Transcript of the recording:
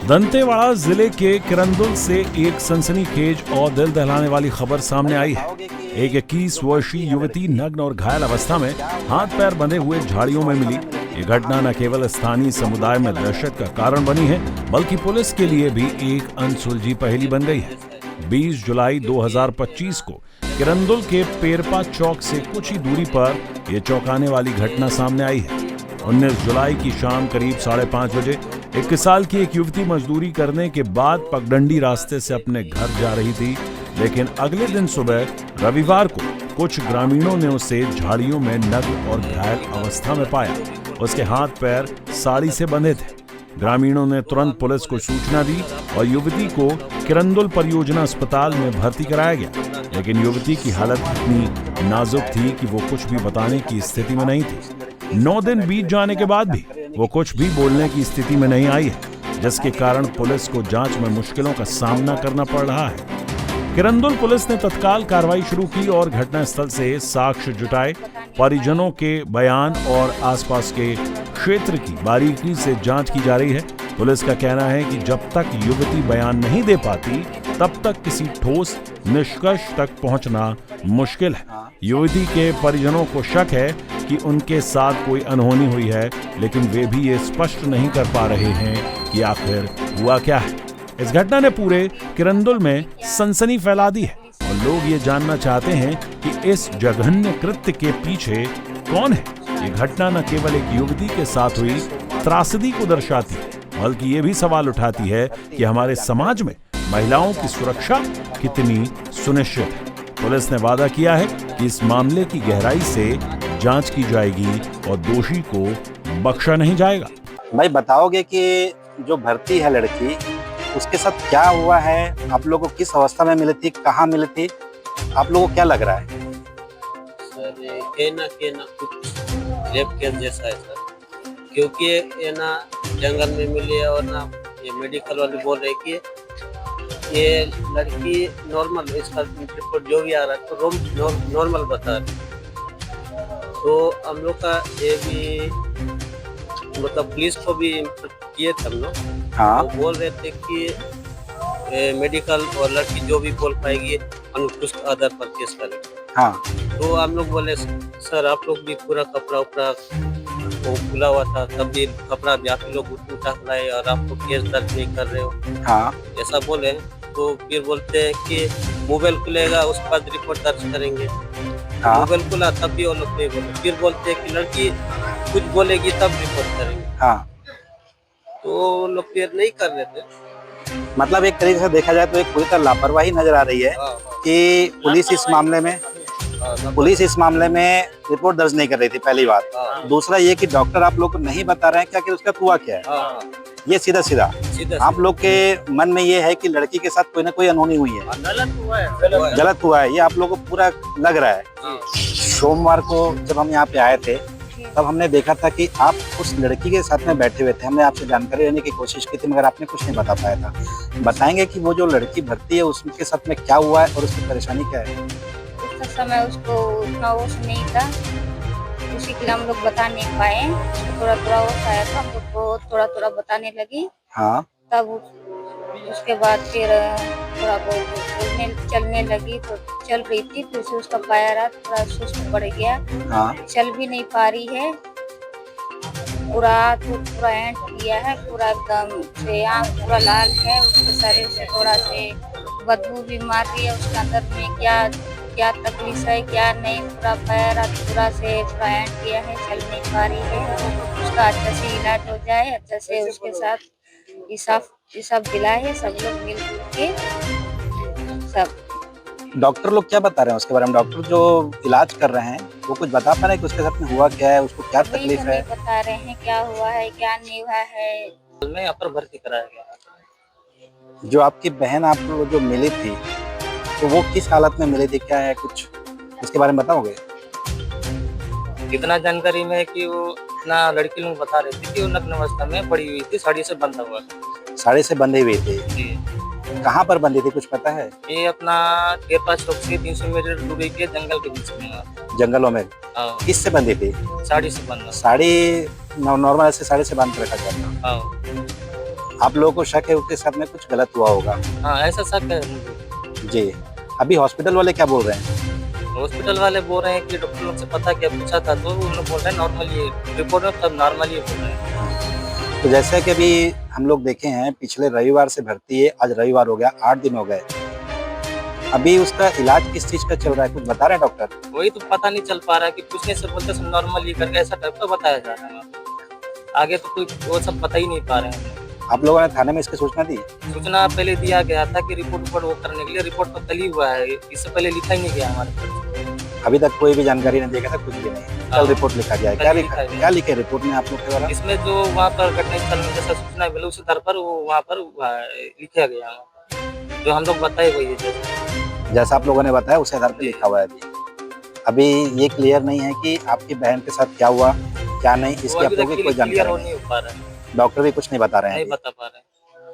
दंतेवाड़ा जिले के किरंदुल से एक सनसनीखेज और दिल दहलाने वाली खबर सामने आई है। एक 21 वर्षीय युवती नग्न और घायल अवस्था में हाथ पैर बंधे हुए झाड़ियों में मिली। ये घटना न केवल स्थानीय समुदाय में दहशत का कारण बनी है, बल्कि पुलिस के लिए भी एक अनसुलझी पहेली बन गई है। 20 जुलाई 2025 को किरंदुल के पेरपा चौक से कुछ ही दूरी पर यह चौंकाने वाली घटना सामने आई है। 19 जुलाई की शाम करीब 5:30 बजे 21 साल की एक युवती मजदूरी करने के बाद पगडंडी रास्ते से अपने घर जा रही थी, लेकिन अगले दिन सुबह रविवार को कुछ ग्रामीणों ने उसे झाड़ियों में नग्न और घायल अवस्था में पाया। उसके हाथ पैर साड़ी से बंधे थे। ग्रामीणों ने तुरंत पुलिस को सूचना दी और युवती को किरंदुल परियोजना अस्पताल में भर्ती कराया गया, लेकिन युवती की हालत इतनी नाजुक थी कि वो कुछ भी बताने की स्थिति में नहीं थी। 9 दिन बीत जाने के बाद भी वो कुछ भी बोलने की स्थिति में नहीं आई है, जिसके कारण पुलिस को जांच में मुश्किलों का सामना करना पड़ रहा है। किरंदुल पुलिस ने तत्काल कार्रवाई शुरू की और घटनास्थल से साक्ष्य जुटाए। परिजनों के बयान और आसपास के क्षेत्र की बारीकी से जांच की जा रही है। पुलिस का कहना है कि जब तक युवती बयान नहीं दे पाती, तब तक किसी ठोस निष्कर्ष तक पहुंचना मुश्किल है। युवती के परिजनों को शक है कि उनके साथ कोई अनहोनी हुई है, लेकिन वे भी ये स्पष्ट नहीं कर पा रहे हैं कि आखिर हुआ क्या है। इस घटना ने पूरे किरंदुल में सनसनी फैला दी है और लोग ये जानना चाहते हैं कि इस जघन्य कृत्य के पीछे कौन है। ये घटना न केवल एक युवती के साथ हुई त्रासदी को दर्शाती है, बल्कि ये भी सवाल उठाती है कि हमारे समाज में महिलाओं की सुरक्षा कितनी सुनिश्चित है। पुलिस ने वादा किया है कि इस मामले की गहराई से जांच की जाएगी और दोषी को बख्शा नहीं जाएगा। भाई बताओगे कि जो भर्ती है लड़की, उसके साथ क्या हुआ है? आप लोगों को किस अवस्था में मिली थी, कहाँ मिली थी, आप लोगों को क्या लग रहा है? सर ये ना कुछ रेप केस जैसा है सर, क्योंकि ये ना जंगल में मिली है और ना ये मेडिकल वाले बोल रहे कि ये लड़की नॉर्मल, इसका रिपोर्ट जो भी आ रहा है तो नॉर्मल बता रही। तो हम लोग का ये भी मतलब पुलिस को भी किए थे हम लोग। हाँ। तो बोल रहे थे कि मेडिकल और लड़की जो भी बोल पाएगी अनुपयुक्त आधार पर केस करेंगे। हाँ। तो हम लोग बोले सर आप लोग भी पूरा कपड़ा उपड़ा वो खुला हुआ था, तब भी कपड़ा भी आप लोग उठा लाए और आप लोग केस दर्ज नहीं कर रहे हो। हाँ। ऐसा बोले तो फिर बोलते हैं कि मोबाइल खुलेगा उसके बाद रिपोर्ट दर्ज करेंगे। हाँ। मोबाइल खुला तब भी वो लोग नहीं बोले। फिर बोलते हैं कि लड़की कुछ बोलेगी तब रिपोर्ट करेंगे। हाँ। तो लोग फिर नहीं कर रहे थे। मतलब एक तरीके से देखा जाए तो एक पूरी तरह लापरवाही नजर आ रही है कि पुलिस इस मामले में रिपोर्ट दर्ज नहीं कर रही थी, पहली बात। दूसरा ये कि डॉक्टर आप लोग को नहीं बता रहे हैं क्या कि उसका हुआ क्या है। ये सीधा आप लोग के मन में ये है कि लड़की के साथ कोई ना कोई अनहोनी हुई है, गलत हुआ है, ये आप लोग को पूरा लग रहा है। सोमवार को जब हम यहाँ पे आए थे तब हमने देखा था कि आप उस लड़की के साथ में बैठे हुए थे। हमने आपसे जानकारी लेने की कोशिश की थी, मगर आपने कुछ नहीं बता पाया था। बताएंगे कि वो जो लड़की भर्ती है उसके साथ में क्या हुआ है और उसकी परेशानी क्या है? उस समय उसको उतना होश नहीं था, उसी के लिए हम लोग बता नहीं पाए। थोड़ा होश आया था, हम लोग को थोड़ा बताने लगी। हाँ। तब उसके बाद फिर थोड़ा बहुत चलने लगी, तो चल रही थी, फिर से उसका पैर थोड़ा सुस्त पड़ गया। हाँ। चल भी नहीं पा रही है, पूरा एंट किया है, पूरा एकदम से आँख पूरा लाल है, उसके शरीर से थोड़ा से बदबू भी मार रही है। उसके अंदर में क्या तकलीफ है क्या नहीं, पूरा पैर पूरा एंट किया है, चल नहीं पा रही है। उसका अच्छा से इलाज हो जाए, अच्छा से उसके साथ ये सब दिलाए है सब लोग मिलजुल के सब। डॉक्टर लोग क्या बता रहे हैं उसके बारे में? डॉक्टर जो इलाज कर रहे हैं वो कुछ बता पा रहे हैं कि उसके साथ में हुआ क्या है, उसको क्या तकलीफ है? बता रहे हैं क्या हुआ है क्या नहीं हुआ है। यहाँ पर भर्ती कराया गया। जो आपकी बहन आप लोग जो मिली थी तो वो किस हालत में मिली थी, क्या है कुछ इसके बारे में बताओगे? इतना जानकारी में है कि वो ना लड़की लोग बता रहे थे कि वो नग्न अवस्था में पड़ी हुई थी, साड़ी से बंधा हुआ था। साड़ी से बंधी हुई थी? जी। कहाँ पर बंधी थी कुछ पता है? ये अपना पेरपा चौक से 300 मीटर दूरी के जंगल के बीच में। जंगलों में? किससे बंधी थी? साड़ी से बंधा। साड़ी नॉर्मल ऐसे साड़ी से बांध के रखा जाता? आप लोगों को शक है उसके साथ में कुछ गलत हुआ होगा। हाँ ऐसा शक है मुझे। जी, अभी हॉस्पिटल वाले क्या बोल रहे हैं? हॉस्पिटल वाले बोल रहे हैं कि डॉक्टर लोग से पता क्या पूछा था तो उन लोग बोल रहे हैं नॉर्मली, रिपोर्ट में सब नॉर्मली बोल रहे हैं। तो जैसे कि अभी हम लोग देखे हैं पिछले रविवार से भर्ती है, आज रविवार हो गया, 8 दिन हो गए। अभी उसका इलाज किस चीज का चल रहा है, कुछ बता रहे हैं डॉक्टर? वही तो पता नहीं चल पा रहा है कि पूछने से बोलते सब नॉर्मली करके ऐसा टाइप का बताया जा रहा है। आगे तो कोई वो सब पता ही नहीं पा रहे हैं। आप लोगों ने थाने में इसकी सूचना दी? सूचना पहले दिया गया था कि रिपोर्ट वो करने के लिए, रिपोर्ट तो कल ही हुआ है, इससे पहले लिखा ही नहीं गया हमारे पास। अभी तक कोई भी जानकारी नहीं देगा था, कुछ भी नहीं। कल रिपोर्ट लिखा गया है। क्या लिखा, क्या लिखे रिपोर्ट में आप लोग के द्वारा? इसमें जो वहाँ पर घटनास्थल में जैसा सूचना मिला उस आधार पर वो वहाँ पर लिखा गया, जो हम लोग बताए वही है। जैसा आप लोगों ने बताया उस आधार पर लिखा हुआ है। अभी ये क्लियर नहीं है कि आपकी बहन के साथ क्या हुआ क्या नहीं, इसकी आप लोगों को कोई जानकारी नहीं हो पा रहा है। डॉक्टर भी कुछ नहीं बता रहे हैं नहीं अभी। बता पा रहे हैं।